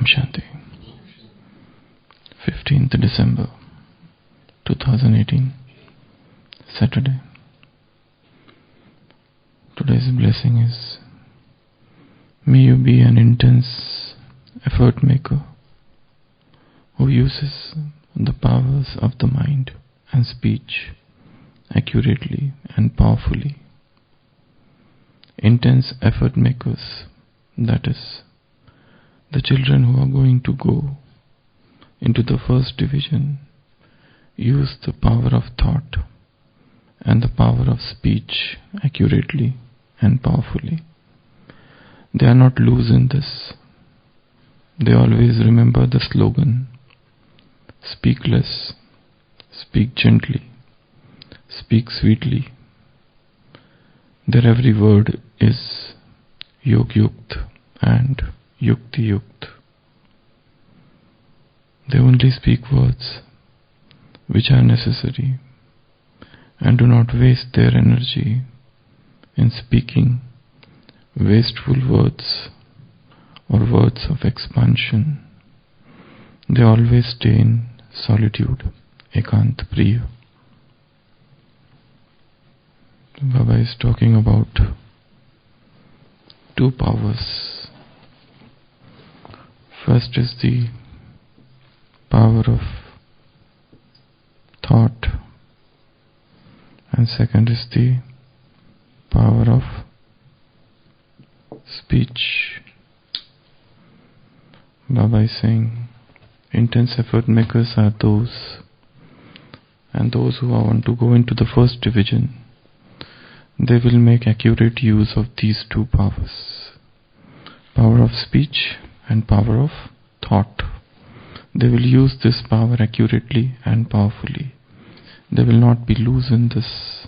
Shanti. 15th December 2018, Saturday. Today's blessing is, may you be an intense effort maker who uses the powers of the mind and speech accurately and powerfully. Intense effort makers, that is, the children who are going to go into the first division, use the power of thought and the power of speech accurately and powerfully. They are not loose in this. They always remember the slogan, speak less, speak gently, speak sweetly. Their every word is Yog-yukt and Yukti-yukt. They only speak words which are necessary and do not waste their energy in speaking wasteful words or words of expansion. They always stay in solitude, ekant priya. Baba is talking about two powers. First is the power of thought, and second is the power of speech. Baba is saying intense effort makers are those, and those who want to go into the first division, they will make accurate use of these two powers, power of speech and power of thought. They will use this power accurately and powerfully. They will not be loose in this,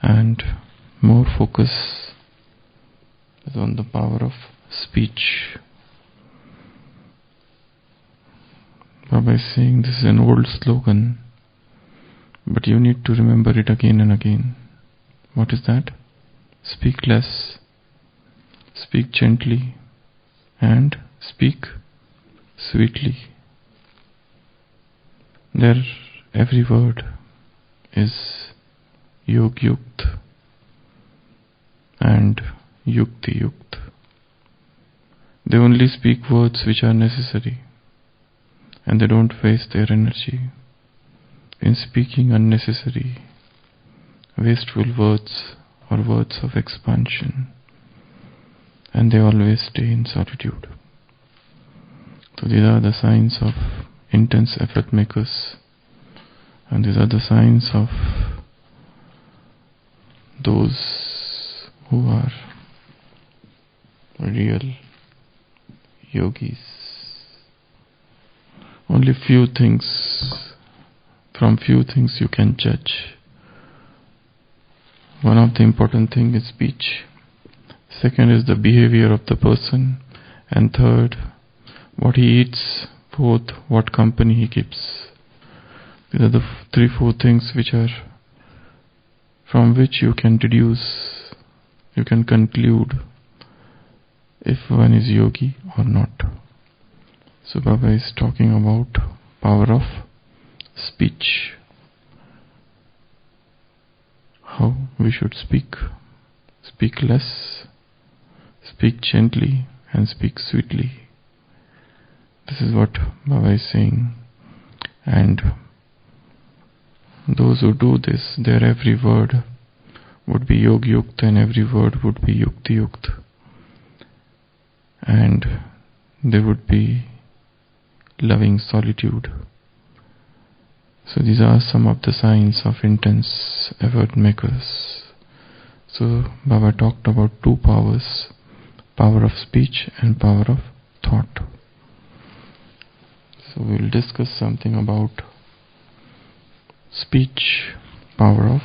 and more focus is on the power of speech. Baba is saying this is an old slogan, but you need to remember it again and again. What is that? Speak less, speak gently, and speak sweetly. Their every word is Yog-yukt and Yukti-yukt. They only speak words which are necessary, and they don't waste their energy in speaking unnecessary, wasteful words or words of expansion, and they always stay in solitude. So these are the signs of intense effort makers, and these are the signs of those who are real yogis. Only from few things you can judge. One of the important things is speech. Second is the behavior of the person. And third, what he eats. Fourth, what company he keeps. These are the 3-4 things from which you can deduce, you can conclude if one is yogi or not. So Baba is talking about power of speech. How we should speak. Speak less, speak gently, and speak sweetly. This is what Baba is saying. And those who do this, their every word would be Yog-yukt and every word would be Yukti-yukt. And they would be loving solitude. So these are some of the signs of intense effort makers. So Baba talked about two powers, power of speech and power of thought. So we will discuss something about speech, power of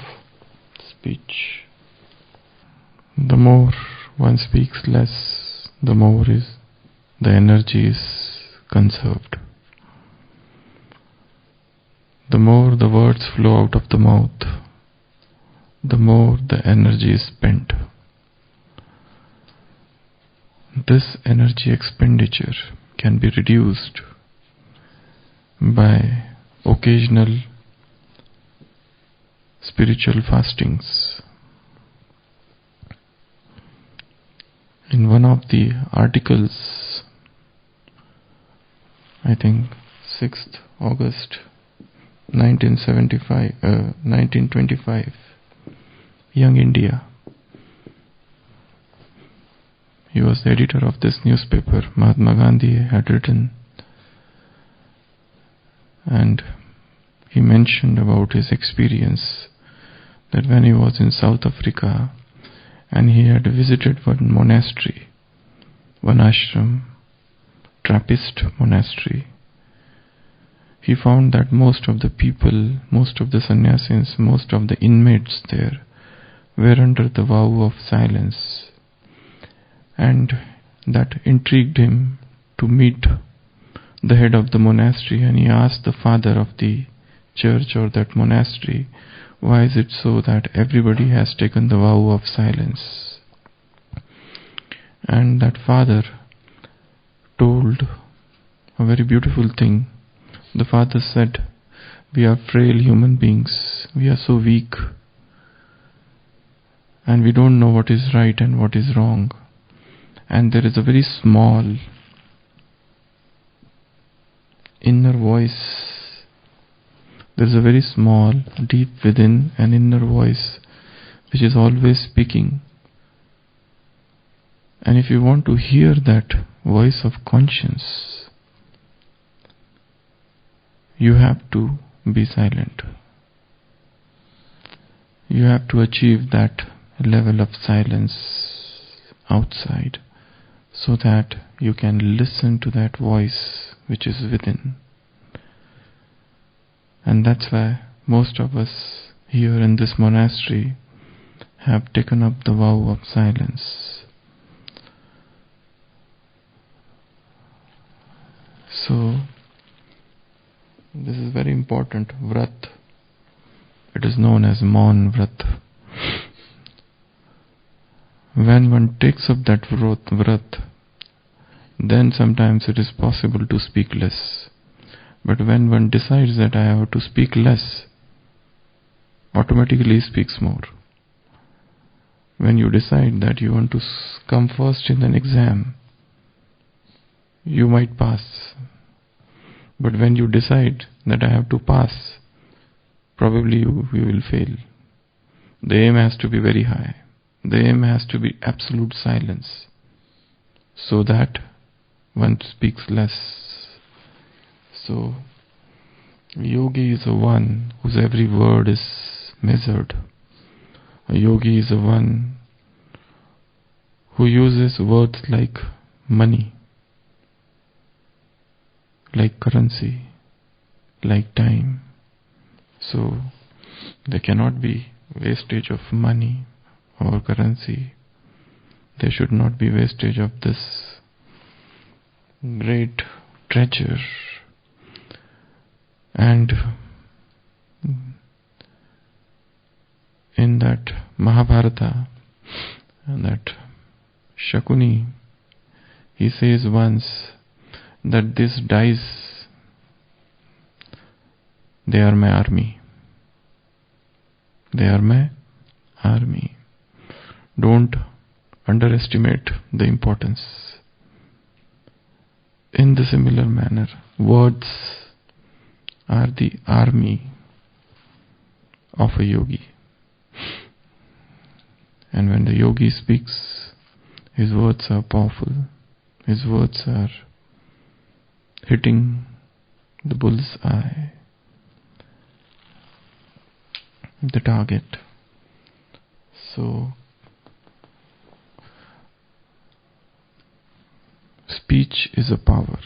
speech. The more one speaks less, the more the energy is conserved. The more the words flow out of the mouth, the more the energy is spent. This energy expenditure can be reduced by occasional spiritual fastings. In one of the articles, I think 6th August 1925, Young India. He was the editor of this newspaper. Mahatma Gandhi had written, and he mentioned about his experience that when he was in South Africa and he had visited one monastery, one ashram, Trappist monastery, he found that most of the people, most of the sannyasis, most of the inmates there were under the vow of silence, and that intrigued him to meet the head of the monastery, and he asked the father of the church or that monastery, why is it so that everybody has taken the vow of silence? And that father told a very beautiful thing. The father said, we are frail human beings, we are so weak, and we don't know what is right and what is wrong. And there is a very small inner voice. There is a very small, deep within, an inner voice which is always speaking. And if you want to hear that voice of conscience, you have to be silent. You have to achieve that level of silence outside, so that you can listen to that voice which is within. And that's why most of us here in this monastery have taken up the vow of silence. So, this is very important. Vrat. It is known as Maun Vrat. When one takes up that vrat, then sometimes it is possible to speak less. But when one decides that I have to speak less, automatically speaks more. When you decide that you want to come first in an exam, you might pass. But when you decide that I have to pass, probably you will fail. The aim has to be very high. The aim has to be absolute silence, so that one speaks less. So, yogi is the one whose every word is measured. A yogi is the one who uses words like money, like currency, like time. So, there cannot be wastage of money or currency. There should not be wastage of this great treasure. And in that Mahabharata, that Shakuni, he says once that these dice, they are my army. They are my army. Don't underestimate the importance. In the similar manner, words are the army of a yogi. And when the yogi speaks, his words are powerful. His words are hitting the bull's eye, the target. So, speech is a power.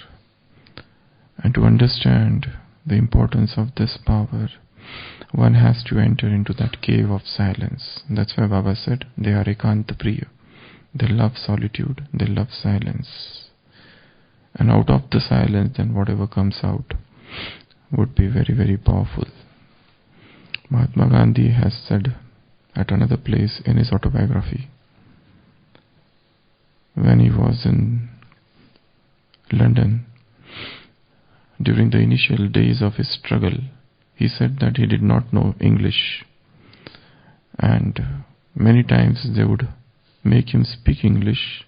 And to understand the importance of this power, one has to enter into that cave of silence. That's why Baba said, they are ekanta priya. They love solitude, they love silence. And out of the silence, then whatever comes out would be very, very powerful. Mahatma Gandhi has said at another place in his autobiography, when he was in London, during the initial days of his struggle, he said that he did not know English, and many times they would make him speak English.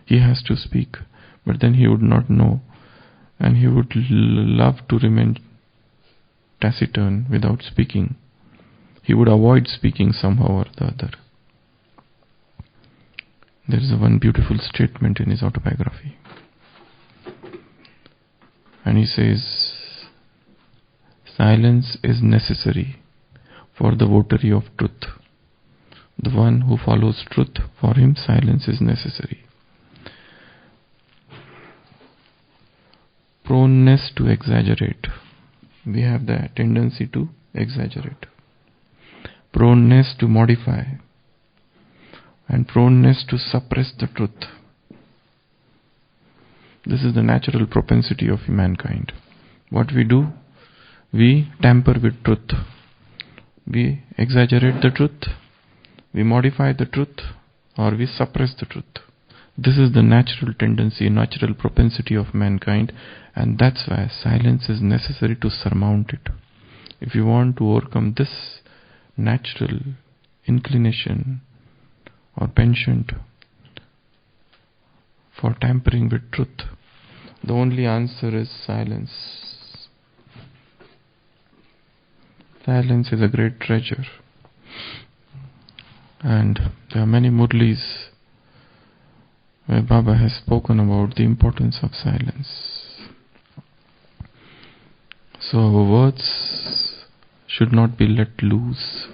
He has to speak, but then he would not know, and he would love to remain taciturn without speaking. He would avoid speaking somehow or the other. There is one beautiful statement in his autobiography. And he says, silence is necessary for the votary of truth. The one who follows truth, for him silence is necessary. Proneness to exaggerate. We have the tendency to exaggerate. Proneness to modify. And proneness to suppress the truth. This is the natural propensity of mankind. What we do, we tamper with truth. We exaggerate the truth, we modify the truth, or we suppress the truth. This is the natural tendency, natural propensity of mankind, and that's why silence is necessary to surmount it. If you want to overcome this natural inclination or penchant for tampering with truth, the only answer is silence. Silence is a great treasure. And there are many murlis where Baba has spoken about the importance of silence. So our words should not be let loose.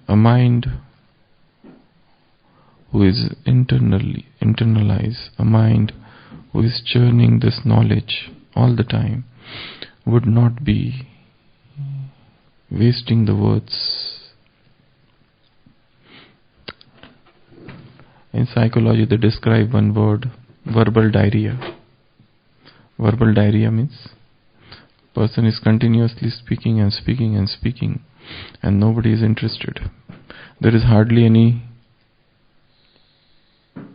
A mind who is internalized, a mind who is churning this knowledge all the time, would not be wasting the words. In psychology they describe one word, verbal diarrhea. Verbal diarrhea means person is continuously speaking and speaking and speaking, and nobody is interested. There is hardly any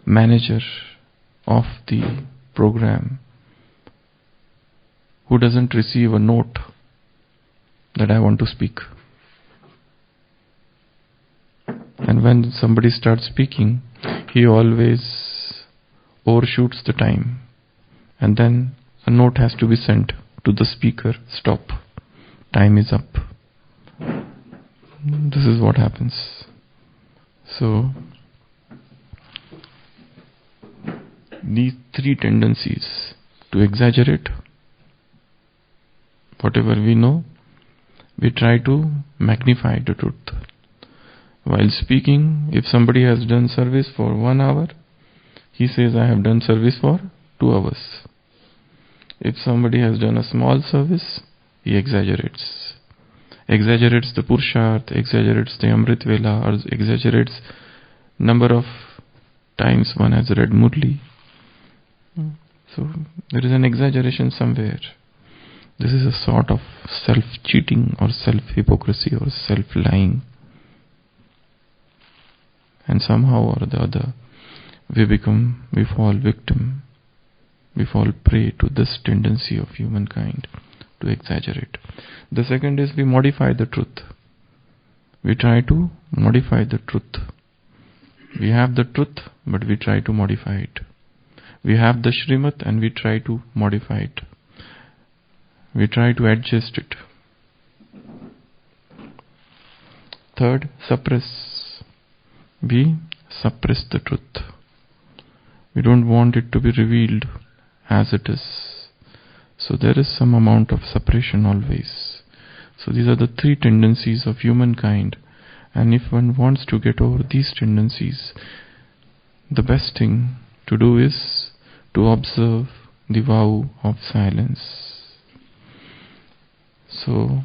manager of the program who doesn't receive a note that I want to speak. And when somebody starts speaking, he always overshoots the time, and then a note has to be sent to the speaker, stop, time is up. This is what happens. So these three tendencies: to exaggerate whatever we know, we try to magnify the truth. While speaking, if somebody has done service for 1 hour, he says, I have done service for 2 hours. If somebody has done a small service, he exaggerates. Exaggerates the Purusharth, exaggerates the Amrit Vela, or exaggerates number of times one has read Murli. So there is an exaggeration somewhere. This is a sort of self-cheating or self-hypocrisy or self-lying. And somehow or the other, we fall victim, we fall prey to this tendency of humankind to exaggerate. The second is we modify the truth. We try to modify the truth. We have the truth, but we try to modify it. We have the Shrimat and we try to modify it. We try to adjust it. Third, suppress. We suppress the truth. We don't want it to be revealed as it is. So there is some amount of suppression always. So these are the three tendencies of humankind. And if one wants to get over these tendencies, the best thing to do is to observe the vow of silence. So,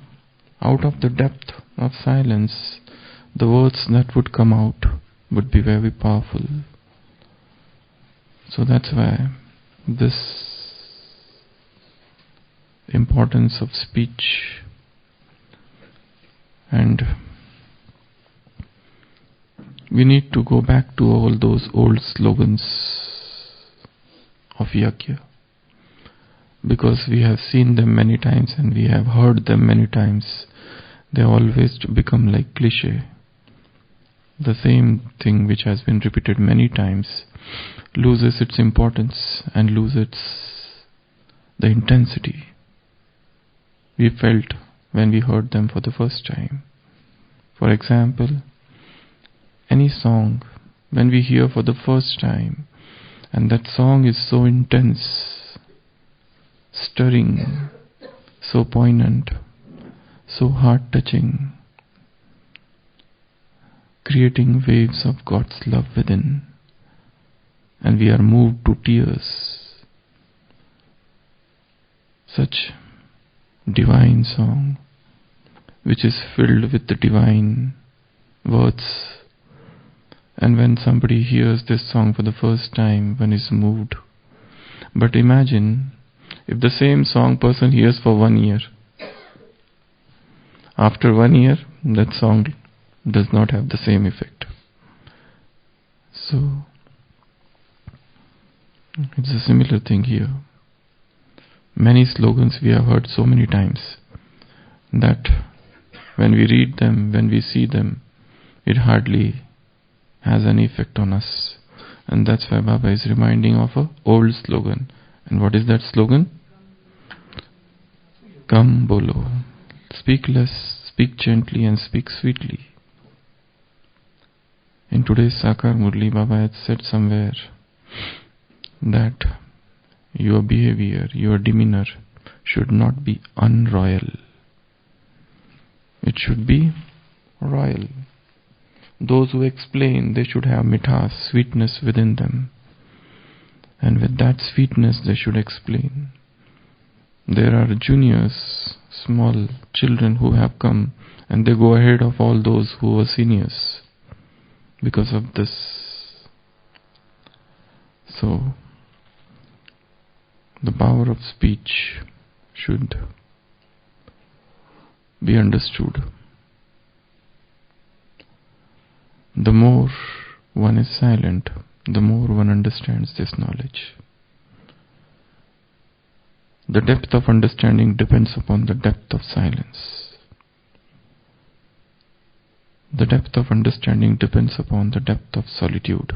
out of the depth of silence, the words that would come out would be very powerful. So that's why this importance of speech, and we need to go back to all those old slogans of Yajna. because we have seen them many times and we have heard them many times, they always become like cliché. The same thing which has been repeated many times loses its importance and loses the intensity we felt when we heard them for the first time. For example, any song, when we hear for the first time, and that song is so intense, stirring, so poignant, so heart-touching, creating waves of God's love within, and we are moved to tears. Such divine song, which is filled with the divine words. And when somebody hears this song for the first time, one is moved. But imagine if the same song person hears for 1 year. After 1 year, that song does not have the same effect. So, it's a similar thing here. Many slogans we have heard so many times that when we read them, when we see them, it hardly has any effect on us. And that's why Baba is reminding of an old slogan. And what is that slogan? Kam bolo. Speak less, speak gently, and speak sweetly. In today's Sakar Murli, Baba had said somewhere that your behavior, your demeanor should not be unroyal. It should be royal. Those who explain, they should have mithas, sweetness within them. And with that sweetness they should explain. There are juniors, small children who have come, and they go ahead of all those who were seniors because of this. So, the power of speech should be understood. The more one is silent, the more one understands this knowledge. The depth of understanding depends upon the depth of silence. The depth of understanding depends upon the depth of solitude.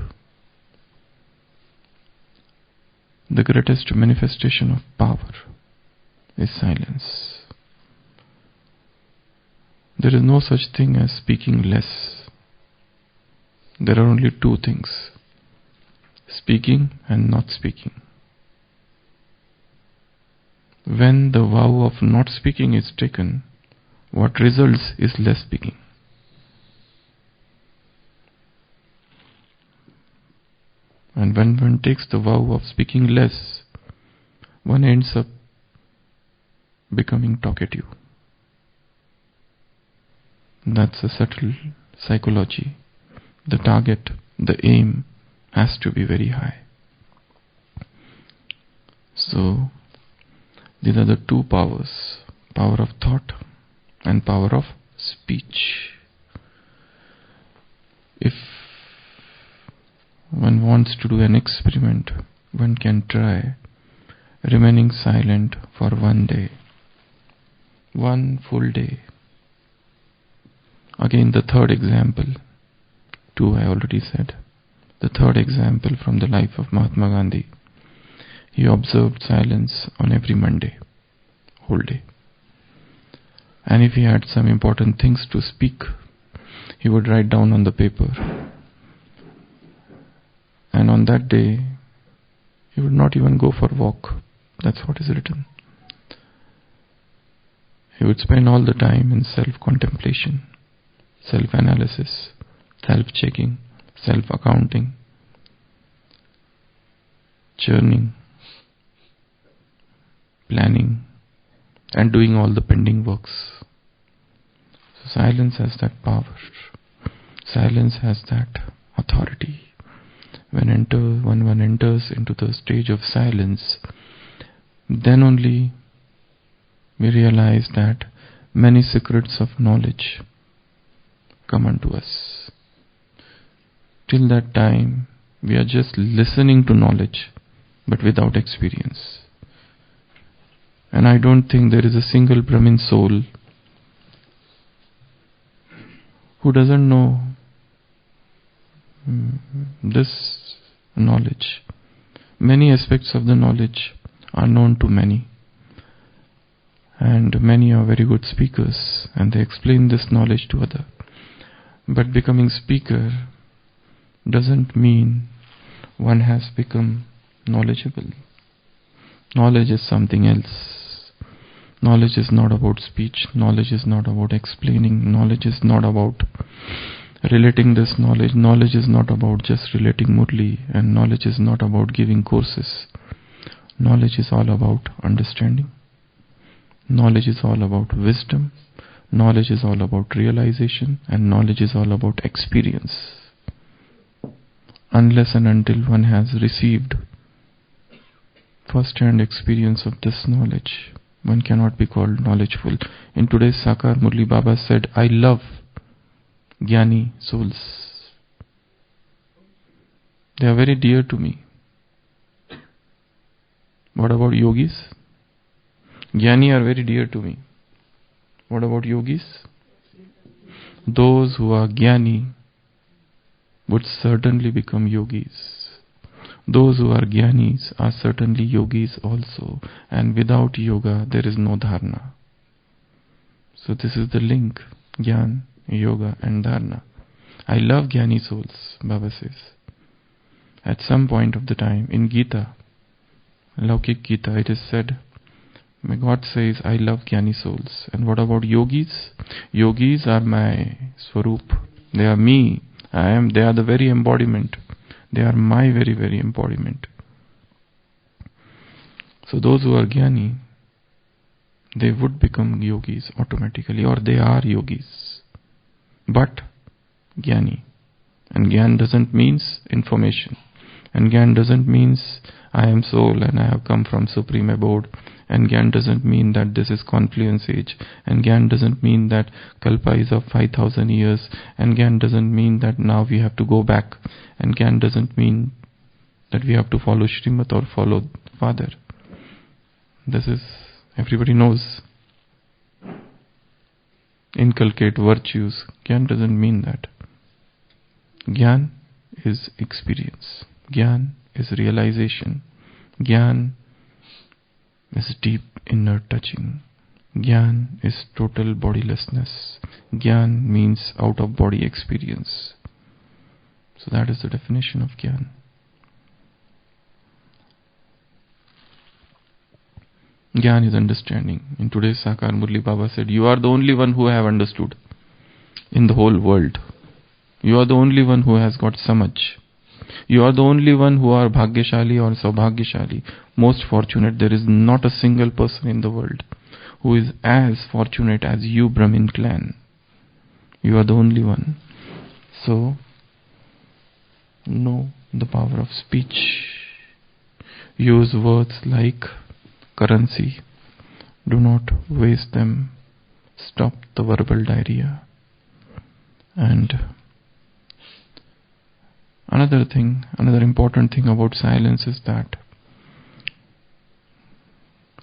The greatest manifestation of power is silence. There is no such thing as speaking less. There are only two things: speaking and not speaking. When the vow of not speaking is taken, what results is less speaking. And when one takes the vow of speaking less, one ends up becoming talkative. That's a subtle psychology. The target, the aim has to be very high. So, these are the two powers: power of thought and power of speech. If one wants to do an experiment, one can try remaining silent for 1 day, 1 full day. Again, the third example, 2 I already said. The third example from the life of Mahatma Gandhi. He observed silence on every Monday, whole day. And if he had some important things to speak, he would write down on the paper. And on that day, he would not even go for a walk. That's what is written. He would spend all the time in self-contemplation, self-analysis, self-checking, self-accounting, churning, planning, and doing all the pending works. So silence has that power. Silence has that authority. When one enters into the stage of silence, then only we realize that many secrets of knowledge come unto us. Till that time, we are just listening to knowledge, but without experience. And I don't think there is a single Brahmin soul who doesn't know this knowledge. Many aspects of the knowledge are known to many. And many are very good speakers and they explain this knowledge to others. But becoming speaker doesn't mean one has become knowledgeable. Knowledge is something else. Knowledge is not about speech. Knowledge is not about explaining. Knowledge is not about relating this knowledge. Knowledge is not about just relating Murli. And knowledge is not about giving courses. Knowledge is all about understanding. Knowledge is all about wisdom. Knowledge is all about realization. And knowledge is all about experience. Unless and until one has received first-hand experience of this knowledge, one cannot be called knowledgeful. In today's Sakar, Murli Baba said, I love Jnani souls. They are very dear to me. What about yogis? Jnani are very dear to me. What about yogis? Those who are Jnani would certainly become yogis. Those who are Jnanis are certainly yogis also. And without yoga, there is no dharana. So this is the link. Jnana, yoga and dharana. I love Jnani souls, Baba says. At some point of the time, in Gita, Laukik Gita, it is said, God says, I love Jnani souls. And what about yogis? Yogis are my Swarup. They are me. They are the very embodiment. They are my very, very embodiment. So those who are Jnani, they would become yogis automatically, or they are yogis. But Jnani. And Jnana doesn't means information. And Jnana doesn't means I am soul and I have come from Supreme Abode. And Jnana doesn't mean that this is confluence age. And Jnana doesn't mean that Kalpa is of 5,000 years. And Jnana doesn't mean that now we have to go back. And Jnana doesn't mean that we have to follow Srimad or follow Father. This is, everybody knows. Inculcate virtues. Jnana doesn't mean that. Jnana is experience. Jnana is realization. Jnana is deep inner touching. Jnana is total bodilessness. Jnana means out of body experience. So that is the definition of Jnana. Jnana is understanding. In today's Sakar, Murli Baba said, you are the only one who have understood in the whole world. You are the only one who has got samajh. You are the only one who are bhagyashali or saubhagyashali. Most fortunate. There is not a single person in the world who is as fortunate as you, Brahmin clan. You are the only one. So, know the power of speech. Use words like currency. Do not waste them. Stop the verbal diarrhea. And another important thing about silence is that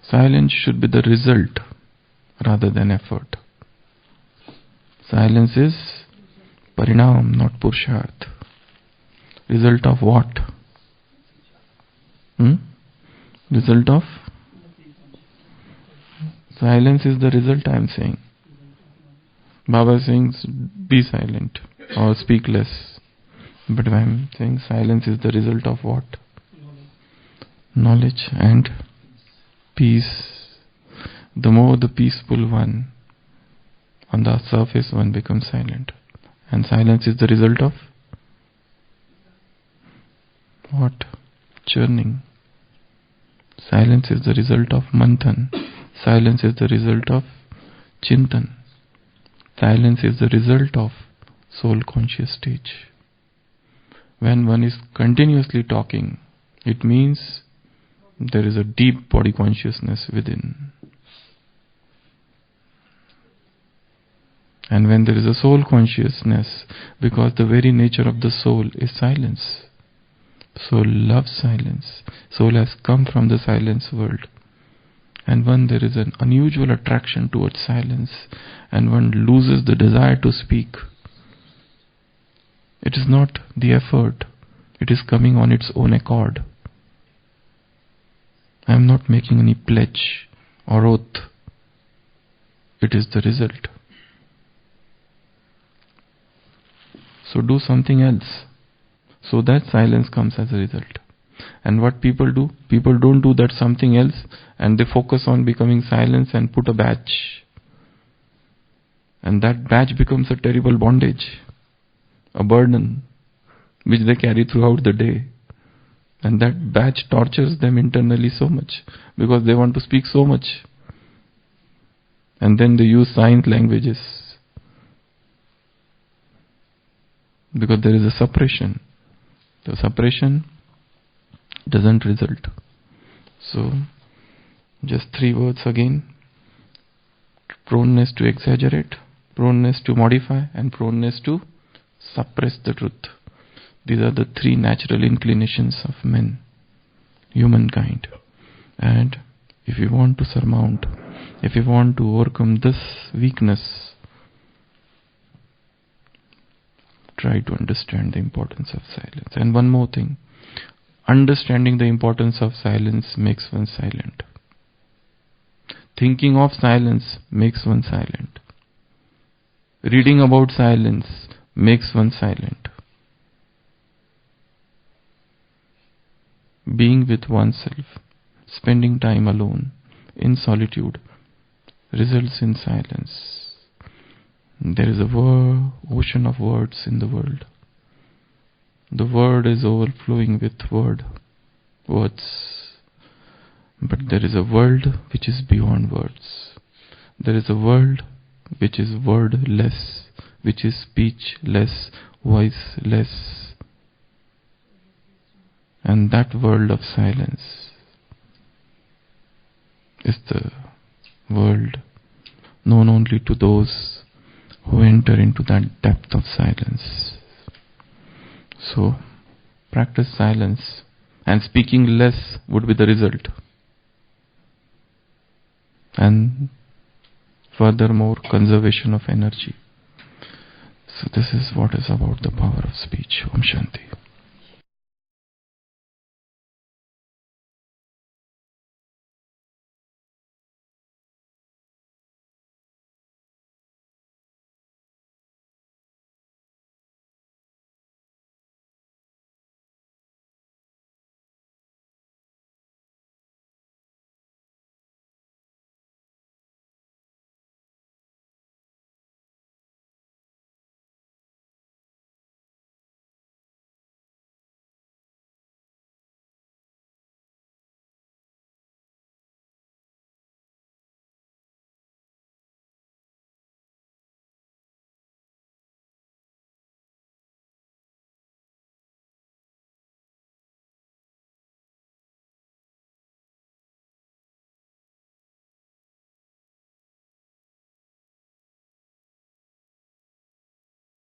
silence should be the result rather than effort. Silence is parinam, not purusharth. Result of what? Result of? Silence is the result, I am saying. Baba is saying be silent or speak less. But I am saying silence is the result of what? Knowledge and peace. The more the peaceful one, on the surface one becomes silent. And silence is the result of what? Churning. Silence is the result of manthan. Silence is the result of chintan. Silence is the result of soul conscious stage. When one is continuously talking, it means there is a deep body consciousness within. And when there is a soul consciousness, because the very nature of the soul is silence. Soul loves silence. Soul has come from the silence world. and when there is an unusual attraction towards silence, and one loses the desire to speak, it is not the effort, it is coming on its own accord. I am not making any pledge or oath. It is the result. So do something else, so that silence comes as a result. And what people do? People don't do that something else, and they focus on becoming silence and put a badge. And that badge becomes a terrible bondage, a burden, which they carry throughout the day. And that badge tortures them internally so much, because they want to speak so much. And then they use sign languages, because there is a suppression. The suppression doesn't result. So, just 3 words again: proneness to exaggerate, proneness to modify, and proneness to suppress the truth. These are the 3 natural inclinations of men, humankind. And if you want to surmount, if you want to overcome this weakness, try to understand the importance of silence. And one more thing, understanding the importance of silence makes one silent. Thinking of silence makes one silent. Reading about silence makes one silent. Being with oneself, spending time alone, in solitude, results in silence. There is a ocean of words in the world. The world is overflowing with words. But there is a world which is beyond words. There is a world which is wordless, which is speechless, voiceless. And that world of silence is the world known only to those who enter into that depth of silence. So, practice silence, and speaking less would be the result. And furthermore, conservation of energy. So this is what is about the power of speech. Om Shanti.